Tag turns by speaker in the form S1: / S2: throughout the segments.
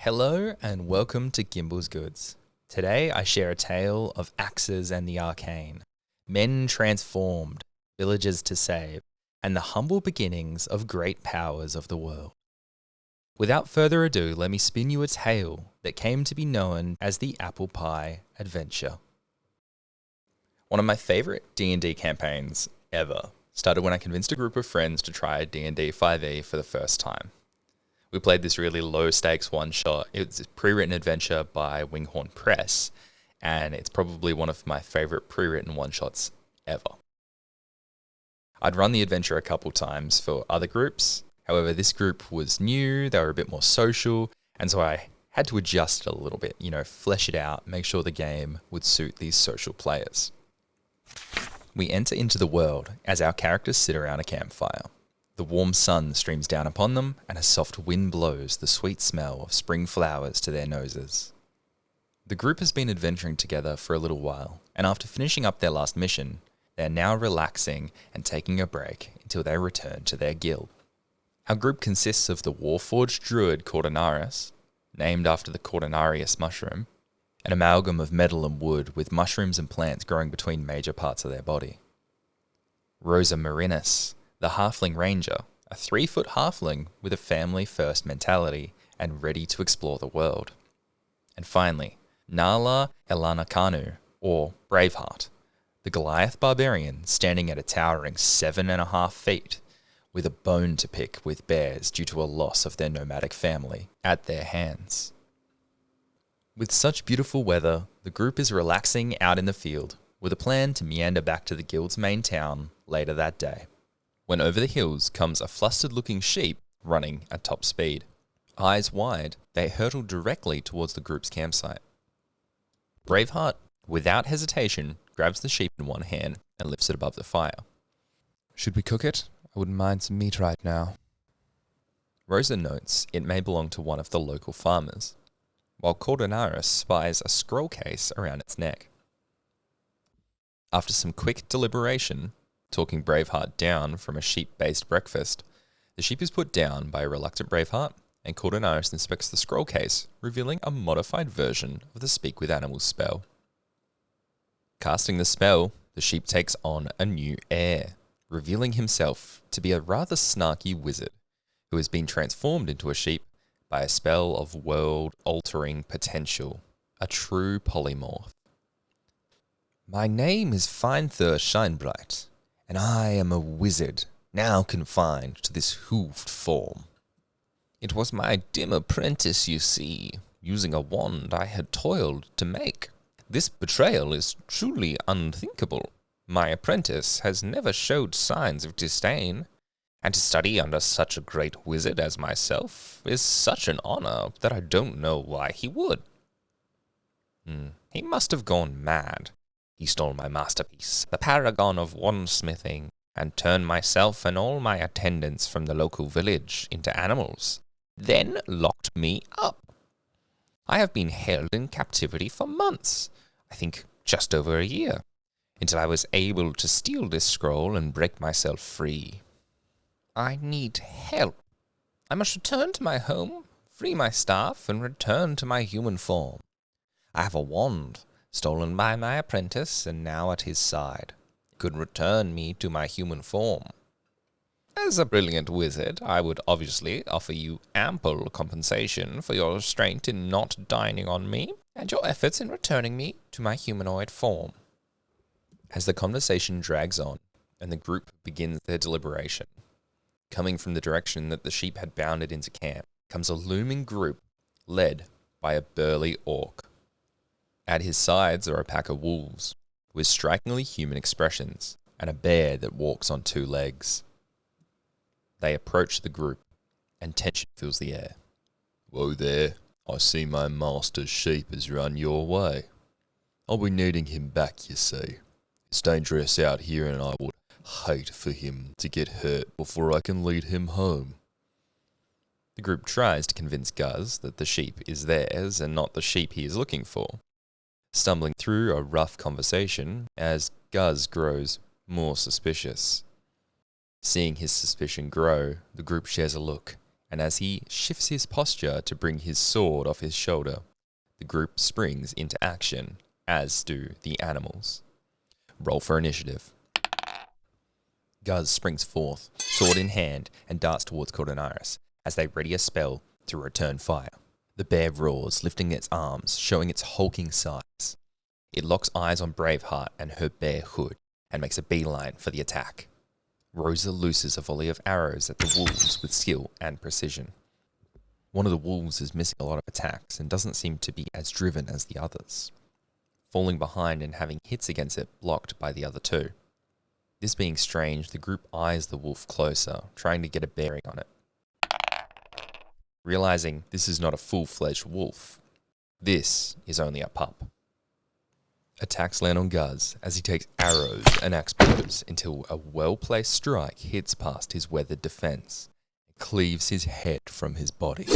S1: Hello and welcome to Gimble's Goods. Today I share a tale of axes and the arcane, men transformed, villages to save, and the humble beginnings of great powers of the world. Without further ado, let me spin you a tale that came to be known as the Apple Pie Adventure. One of my favourite D&D campaigns ever started when I convinced a group of friends to try D&D 5e for the first time. We played this really low-stakes one-shot. It's a pre-written adventure by Winghorn Press, and it's probably one of my favourite pre-written one-shots ever. I'd run the adventure a couple times for other groups. However, this group was new, they were a bit more social, and so I had to adjust it a little bit, flesh it out, make sure the game would suit these social players. We enter into the world as our characters sit around a campfire. The warm sun streams down upon them, and a soft wind blows the sweet smell of spring flowers to their noses. The group has been adventuring together for a little while, and after finishing up their last mission, they are now relaxing and taking a break until they return to their guild. Our group consists of the warforged druid Cortinaris, named after the Cortinaris mushroom, an amalgam of metal and wood with mushrooms and plants growing between major parts of their body. Rosa and Braveheart, the halfling ranger, a 3-foot halfling with a family-first mentality and ready to explore the world. And finally, Nala Elanakanu, or Braveheart, the Goliath barbarian standing at a towering 7.5 feet, with a bone to pick with bears due to a loss of their nomadic family at their hands. With such beautiful weather, the group is relaxing out in the field with a plan to meander back to the guild's main town later that day, when over the hills comes a flustered-looking sheep running at top speed. Eyes wide, they hurtle directly towards the group's campsite. Braveheart, without hesitation, grabs the sheep in one hand and lifts it above the fire.
S2: Should we cook it? I wouldn't mind some meat right now.
S1: Rosa notes it may belong to one of the local farmers, while Cortinaris spies a scroll case around its neck. After some quick deliberation, talking Braveheart down from a sheep-based breakfast, the sheep is put down by a reluctant Braveheart, and Cortinaris inspects the scroll case, revealing a modified version of the Speak with Animals spell. Casting the spell, the sheep takes on a new heir, revealing himself to be a rather snarky wizard who has been transformed into a sheep by a spell of world-altering potential, a true poly-morphed.
S3: My name is Finethur Shinebright, and I am a wizard, now confined to this hooved form. It was my dim apprentice, you see, using a wand I had toiled to make. This betrayal is truly unthinkable. My apprentice has never showed signs of disdain, and to study under such a great wizard as myself is such an honor that I don't know why he would. He must have gone mad. He stole my masterpiece, the paragon of wandsmithing, and turned myself and all my attendants from the local village into animals, then locked me up. I have been held in captivity for months, I think just over a year, until I was able to steal this scroll and break myself free. I need help. I must return to my home, free my staff, and return to my human form. I have a wand, stolen by my apprentice, and now at his side. It could return me to my human form. As a brilliant wizard, I would obviously offer you ample compensation for your restraint in not dining on me, and your efforts in returning me to my humanoid form.
S1: As the conversation drags on, and the group begins their deliberation, coming from the direction that the sheep had bounded into camp, comes a looming group led by a burly orc. At his sides are a pack of wolves, with strikingly human expressions, and a bear that walks on 2 legs. They approach the group, and tension fills the air.
S4: Whoa there, I see my master's sheep has run your way. I'll be needing him back, you see. It's dangerous out here, and I would hate for him to get hurt before I can lead him home.
S1: The group tries to convince Guz that the sheep is theirs and not the sheep he is looking for, stumbling through a rough conversation as Guz grows more suspicious. Seeing his suspicion grow, the group shares a look and as he shifts his posture to bring his sword off his shoulder, the group springs into action, as do the animals. Roll for initiative. Guz springs forth, sword in hand, and darts towards Cortinaris as they ready a spell to return fire. The bear roars, lifting its arms, showing its hulking size. It locks eyes on Braveheart and her bare hood, and makes a beeline for the attack. Rosa looses a volley of arrows at the wolves with skill and precision. One of the wolves is missing a lot of attacks and doesn't seem to be as driven as the others, falling behind and having hits against it blocked by the other two. This being strange, the group eyes the wolf closer, trying to get a bearing on it. Realizing this is not a full-fledged wolf, this is only a pup. Attacks land on Guz as he takes arrows and axe blows until a well-placed strike hits past his weathered defense and cleaves his head from his body.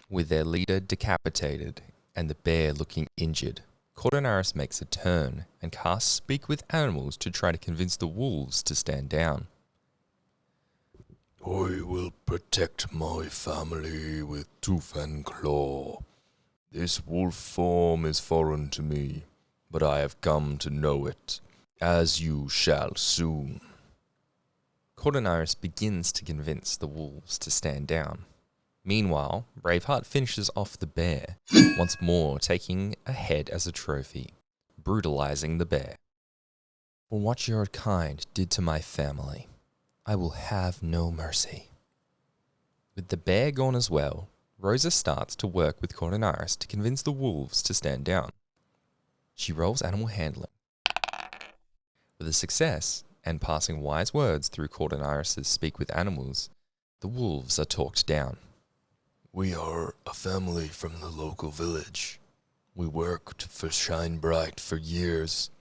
S1: With their leader decapitated and the bear looking injured, Cortinaris makes a turn and casts Speak with Animals to try to convince the wolves to stand down.
S4: I will protect my family with tooth and claw. This wolf form is foreign to me, but I have come to know it, as you shall soon.
S1: Cortinaris begins to convince the wolves to stand down. Meanwhile, Braveheart finishes off the bear, once more taking a head as a trophy, brutalizing the bear. For what your kind did to my family, I will have no mercy. With the bear gone as well, Rosa starts to work with Cortinaris to convince the wolves to stand down. She rolls animal handling. With a success, and passing wise words through Cortinaris' Speak with Animals, the wolves are talked down.
S4: We are a family from the local village. We worked for Shine Bright for years,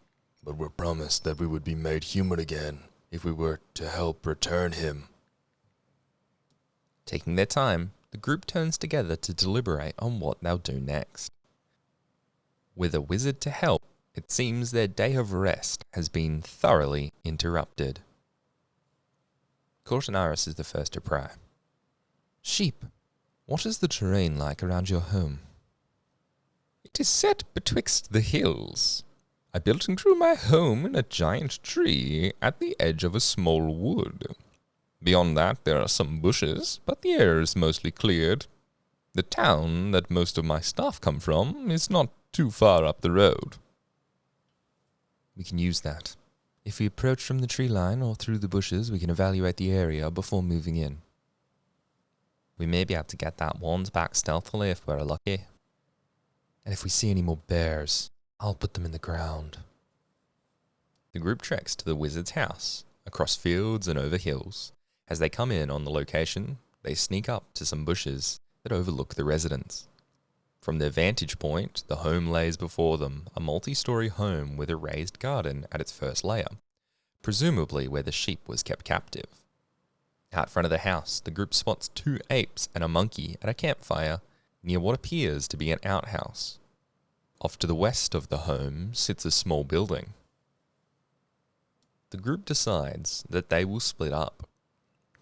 S4: but were promised that we would be made human again if we were to help return him.
S1: Taking their time, the group turns together to deliberate on what they'll do next. With a wizard to help, it seems their day of rest has been thoroughly interrupted. Cortinaris is the first to pry. Sheep, what is the terrain like around your home? It is set betwixt the hills. I built and grew my home in a giant tree at the edge of a small wood. Beyond that there are some bushes, but the air is mostly cleared. The town that most of my staff come from is not too far up the road. We can use that. If we approach from the tree line or through the bushes, we can evaluate the area before moving in. We may be able to get that wand back stealthily if we're lucky. And if we see any more bears, I'll put them in the ground. The group treks to the wizard's house, across fields and over hills. As they come in on the location, they sneak up to some bushes that overlook the residence. From their vantage point, the home lays before them, a multi-story home with a raised garden at its first layer, presumably where the sheep was kept captive. Out front of the house, the group spots 2 apes and a monkey at a campfire near what appears to be an outhouse. Off to the west of the home sits a small building. The group decides that they will split up.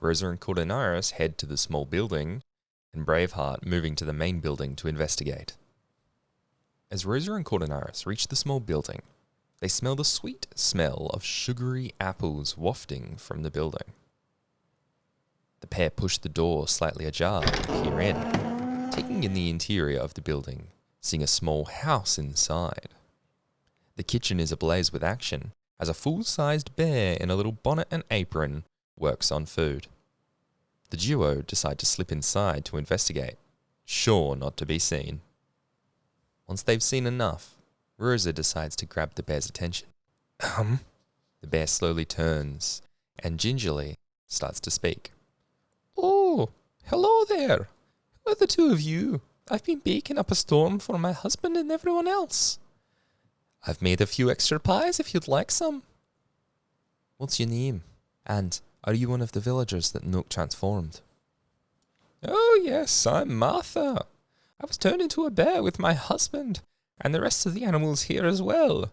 S1: Rosa and Cortinaris head to the small building, and Braveheart moving to the main building to investigate. As Rosa and Cortinaris reach the small building, they smell the sweet smell of sugary apples wafting from the building. The pair push the door slightly ajar and peer in, taking in the interior of the building, seeing a small house inside. The kitchen is ablaze with action, as a full-sized bear in a little bonnet and apron works on food. The duo decide to slip inside to investigate, sure not to be seen. Once they've seen enough, Rosa decides to grab the bear's attention. The bear slowly turns and gingerly starts to speak. Oh, hello there. Who are the 2 of you? I've been baking up a storm for my husband and everyone else. I've made a few extra pies if you'd like some. What's your name? And are you one of the villagers that Nook transformed? Oh yes, I'm Martha. I was turned into a bear with my husband, and the rest of the animals here as well.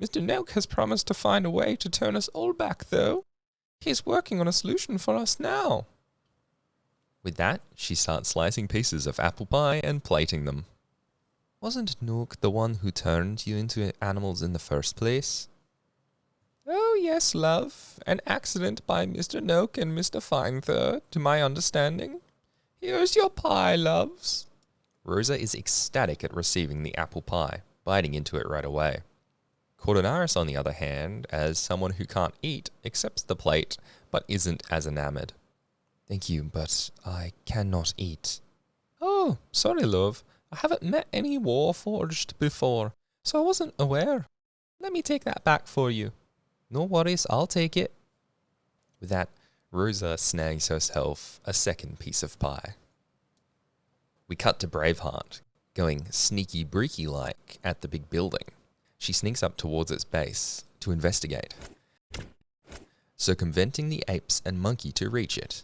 S1: Mr. Nook has promised to find a way to turn us all back, though. He's working on a solution for us now. With that, she starts slicing pieces of apple pie and plating them.
S3: Wasn't Nook the one who turned you into animals in the first place?
S2: Oh, yes, love. An accident by Mr. Noak and Mr. Finethur, to my understanding. Here's your pie, loves.
S1: Rosa is ecstatic at receiving the apple pie, biting into it right away. Cortinaris, on the other hand, as someone who can't eat, accepts the plate, but isn't as enamored.
S3: Thank you, but I cannot eat.
S2: Oh, sorry, love. I haven't met any Warforged before, so I wasn't aware. Let me take that back for you.
S3: No worries, I'll take it.
S1: With that, Rosa snags herself a second piece of pie. We cut to Braveheart, going sneaky breaky-like at the big building. She sneaks up towards its base to investigate, circumventing the apes and monkey to reach it.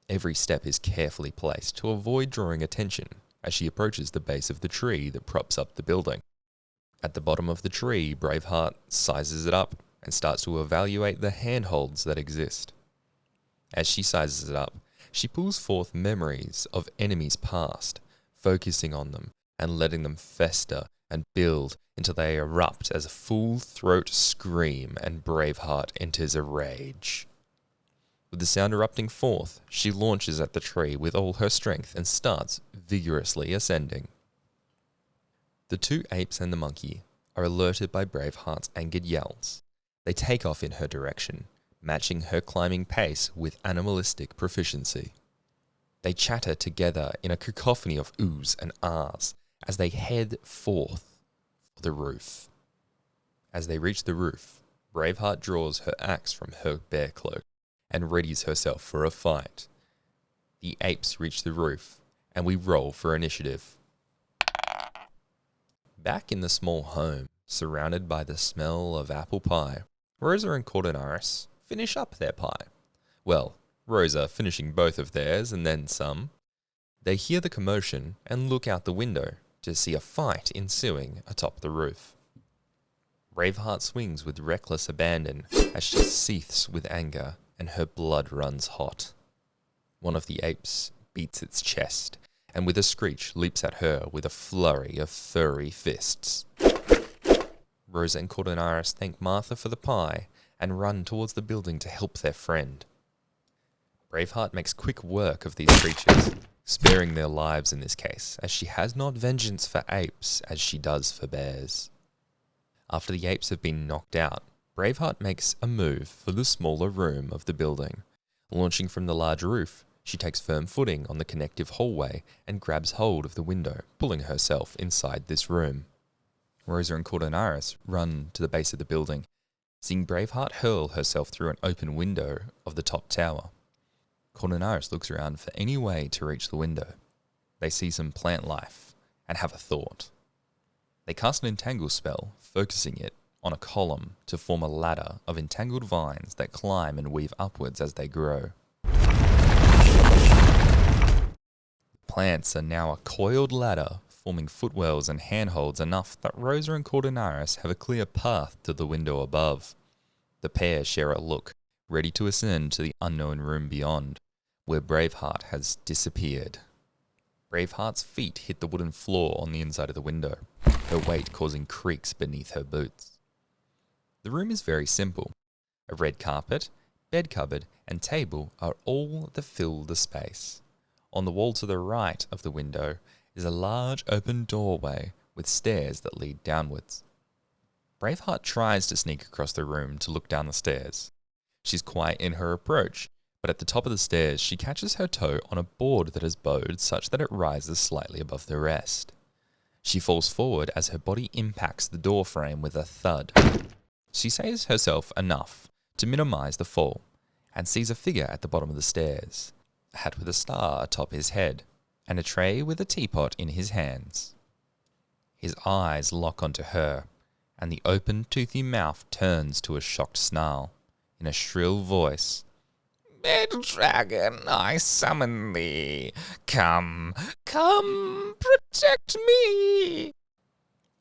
S1: Every step is carefully placed to avoid drawing attention as she approaches the base of the tree that props up the building. At the bottom of the tree, Braveheart sizes it up and starts to evaluate the handholds that exist. As she sizes it up, she pulls forth memories of enemies past, focusing on them and letting them fester and build until they erupt as a full-throat scream and Braveheart enters a rage. With the sound erupting forth, she launches at the tree with all her strength and starts vigorously ascending. The two apes and the monkey are alerted by Braveheart's angered yells. They take off in her direction, matching her climbing pace with animalistic proficiency. They chatter together in a cacophony of oohs and ahs as they head forth for the roof. As they reach the roof, Braveheart draws her axe from her bear cloak and readies herself for a fight. The apes reach the roof, and we roll for initiative. Back in the small home, surrounded by the smell of apple pie, Rosa and Cortinaris finish up their pie. Well, Rosa finishing both of theirs and then some. They hear the commotion and look out the window to see a fight ensuing atop the roof. Braveheart swings with reckless abandon as she seethes with anger and her blood runs hot. One of the apes beats its chest and with a screech leaps at her with a flurry of furry fists. Rosa and Cortinaris thank Martha for the pie and run towards the building to help their friend. Braveheart makes quick work of these creatures, sparing their lives in this case, as she has not vengeance for apes as she does for bears. After the apes have been knocked out, Braveheart makes a move for the smaller room of the building. Launching from the large roof, she takes firm footing on the connective hallway and grabs hold of the window, pulling herself inside this room. Rosa and Cortinaris run to the base of the building, seeing Braveheart hurl herself through an open window of the top tower. Cortinaris looks around for any way to reach the window. They see some plant life and have a thought. They cast an entangle spell, focusing it on a column to form a ladder of entangled vines that climb and weave upwards as they grow. Plants are now a coiled ladder, forming footwells and handholds enough that Rosa and Cortinaris have a clear path to the window above. The pair share a look, ready to ascend to the unknown room beyond, where Braveheart has disappeared. Braveheart's feet hit the wooden floor on the inside of the window, her weight causing creaks beneath her boots. The room is very simple. A red carpet, bed cupboard, and table are all that fill the space. On the wall to the right of the window is a large open doorway with stairs that lead downwards. Braveheart tries to sneak across the room to look down the stairs. She's quiet in her approach, but at the top of the stairs she catches her toe on a board that is bowed such that it rises slightly above the rest. She falls forward as her body impacts the door frame with a thud. She saves herself enough to minimize the fall and sees a figure at the bottom of the stairs, a hat with a star atop his head, and a tray with a teapot in his hands. His eyes lock onto her, and the open, toothy mouth turns to a shocked snarl. In a shrill voice,
S2: "Bed dragon, I summon thee. Come, come, protect me."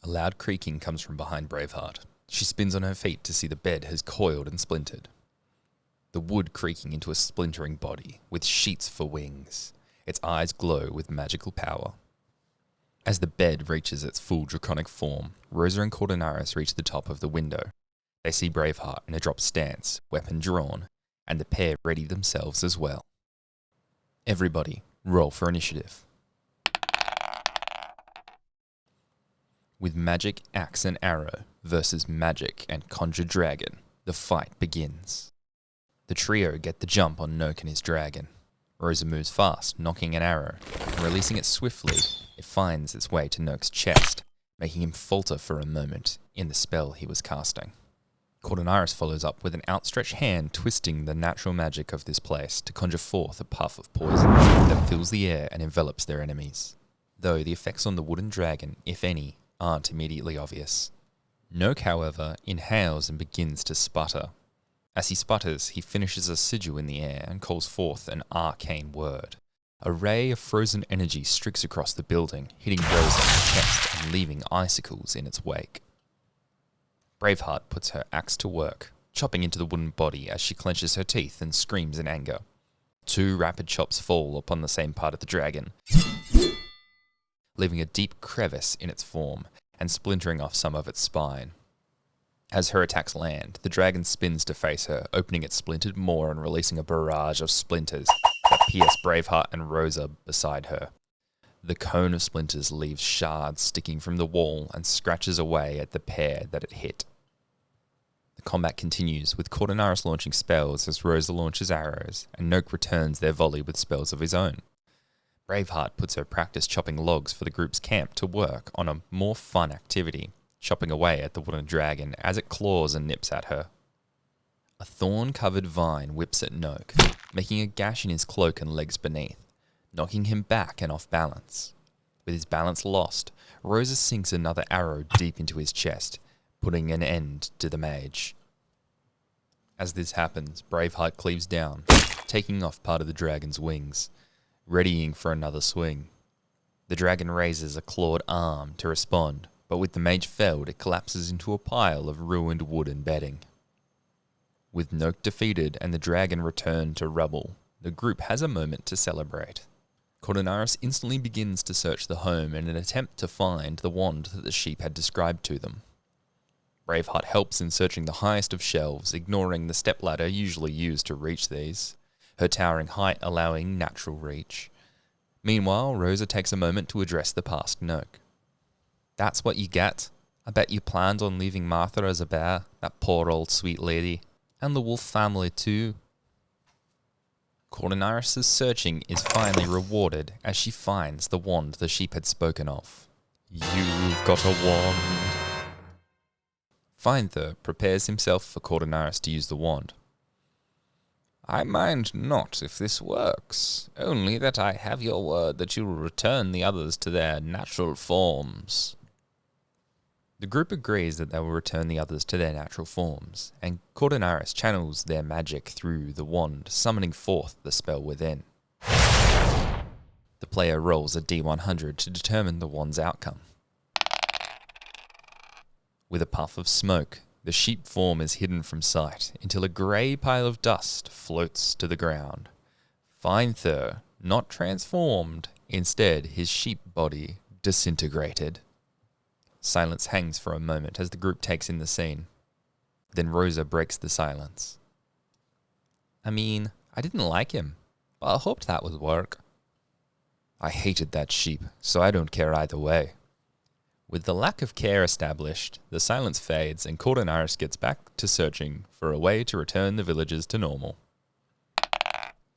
S1: a loud creaking comes from behind Braveheart. She spins on her feet to see the bed has coiled and splintered. The wood creaking into a splintering body, with sheets for wings. its eyes glow with magical power. As the bed reaches its full draconic form, Rosa and Cortinaris reach the top of the window. They see Braveheart in a drop stance, weapon drawn, and the pair ready themselves as well. Everybody, roll for initiative. With magic, axe and arrow versus magic and conjured dragon, the fight begins. The trio get the jump on Noak and his dragon. Rosa moves fast, knocking an arrow, and releasing it swiftly, it finds its way to Noak's chest, making him falter for a moment in the spell he was casting. Cortinaris follows up with an outstretched hand twisting the natural magic of this place to conjure forth a puff of poison that fills the air and envelops their enemies. Though the effects on the wooden dragon, if any, aren't immediately obvious. Noak, however, inhales and begins to sputter. As he sputters, he finishes a sigil in the air and calls forth an arcane word. A ray of frozen energy streaks across the building, hitting Rosa in the chest and leaving icicles in its wake. Braveheart puts her axe to work, chopping into the wooden body as she clenches her teeth and screams in anger. 2 rapid chops fall upon the same part of the dragon, leaving a deep crevice in its form and splintering off some of its spine. As her attacks land, the dragon spins to face her, opening its splintered maw and releasing a barrage of splinters that pierce Braveheart and Rosa beside her. The cone of splinters leaves shards sticking from the wall and scratches away at the pair that it hit. The combat continues, with Cortinaris launching spells as Rosa launches arrows, and Noak returns their volley with spells of his own. Braveheart puts her practice chopping logs for the group's camp to work on a more fun activity, chopping away at the wooden dragon as it claws and nips at her. A thorn-covered vine whips at Noak, making a gash in his cloak and legs beneath, knocking him back and off balance. With his balance lost, Rosa sinks another arrow deep into his chest, putting an end to the mage. As this happens, Braveheart cleaves down, taking off part of the dragon's wings, readying for another swing. The dragon raises a clawed arm to respond, but with the mage felled, it collapses into a pile of ruined wood and bedding. With Noak defeated and the dragon returned to rubble, the group has a moment to celebrate. Cortinaris instantly begins to search the home in an attempt to find the wand that the sheep had described to them. Braveheart helps in searching the highest of shelves, ignoring the stepladder usually used to reach these, her towering height allowing natural reach. Meanwhile, Rosa takes a moment to address the past Noak. "That's what you get. I bet you planned on leaving Martha as a bear, that poor old sweet lady. And the wolf family too." Cortinaris' searching is finally rewarded as she finds the wand the sheep had spoken of. "You've got a wand." Finethur prepares himself for Cortinaris to use the wand.
S2: "I mind not if this works, only that I have your word that you will return the others to their natural forms."
S1: The group agrees that they will return the others to their natural forms, and Cortinaris channels their magic through the wand, summoning forth the spell within. The player rolls a D100 to determine the wand's outcome. With a puff of smoke, the sheep form is hidden from sight until a grey pile of dust floats to the ground. Finethur, not transformed, instead his sheep body disintegrated. Silence hangs for a moment as the group takes in the scene. Then Rosa breaks the silence. "I mean, I didn't like him, but I hoped that would work."
S4: "I hated that sheep, so I don't care either way."
S1: With the lack of care established, the silence fades and Cortinaris gets back to searching for a way to return the villagers to normal.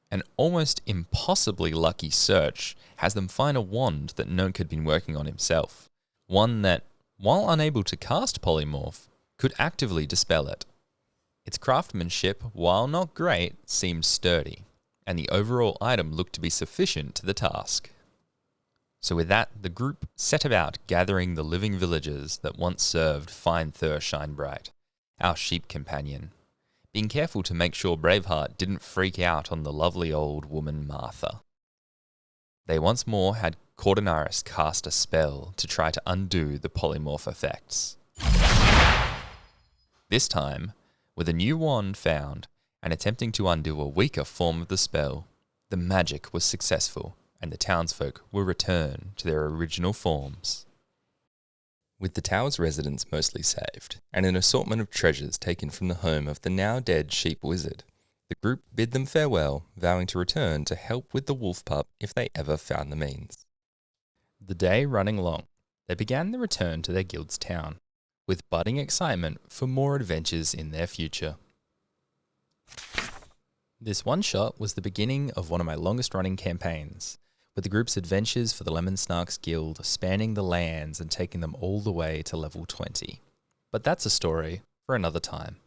S1: An almost impossibly lucky search has them find a wand that Noak had been working on himself. One that, while unable to cast polymorph, could actively dispel it. Its craftsmanship, while not great, seemed sturdy, and the overall item looked to be sufficient to the task. So with that, the group set about gathering the living villagers that once served Finethur Shinebright, our sheep companion, being careful to make sure Braveheart didn't freak out on the lovely old woman Martha. They once more had Cortinaris cast a spell to try to undo the polymorph effects. This time, with a new wand found and attempting to undo a weaker form of the spell, the magic was successful, and the townsfolk will return to their original forms. With the tower's residents mostly saved, and an assortment of treasures taken from the home of the now-dead sheep wizard, the group bid them farewell, vowing to return to help with the wolf pup if they ever found the means. The day running long, they began the return to their guild's town, with budding excitement for more adventures in their future. This one-shot was the beginning of one of my longest-running campaigns, with the group's adventures for the Lemon Snarks Guild spanning the lands and taking them all the way to level 20. But that's a story for another time.